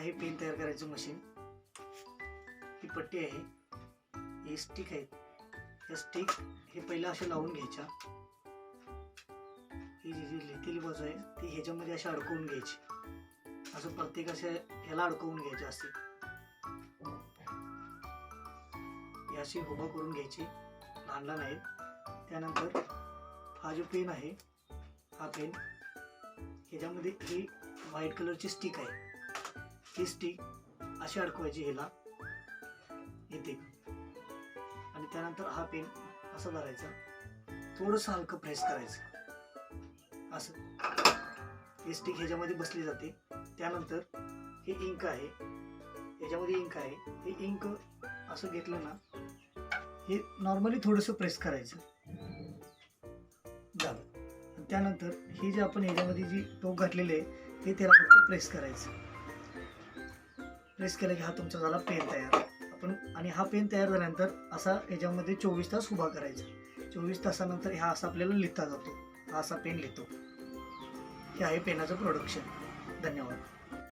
आहे पेन तयार करायचं मशीन. ही पट्टी आहे, हे स्टिक आहेत. या स्टिक हे पहिला अशा लावून घ्यायच्या. ही जी लिहिलेली बाजू आहे ती ह्याच्यामध्ये अशी अडकवून घ्यायची. असं प्रत्येक अशा ह्याला अडकवून घ्यायचे असते. ही अशी उभा करून घ्यायची, लहान लहान आहेत. त्यानंतर हा जो पेन आहे, हा पेन ह्याच्यामध्ये ही व्हाईट कलरची स्टिक आहे. ही स्टिक अशी अडकवायची ह्याला इथे, आणि त्यानंतर हा पेन असा धरायचा, थोडंसं हलकं प्रेस करायचं असं. ही स्टिक ह्याच्यामध्ये बसली जाते. त्यानंतर हे इंक आहे, ह्याच्यामध्ये इंक आहे. हे इंक असं घेतलं ना, हे नॉर्मली थोडंसं प्रेस करायचं झालं. त्यानंतर हे जे आपण ह्याच्यामध्ये जी टोक घातलेले आहे हे त्याला फक्त प्रेस करायचं. प्रेस केला की हा तुमचा झाला पेन तयार. आणि हा पेन तयार झाल्यानंतर असा ह्याच्यामध्ये 24 तास उभा करायचा. 24 तासानंतर हा असा आपल्याला लिहिता जातो. हा असा पेन लिहितो. हे आहे पेनाचं प्रोडक्शन. धन्यवाद.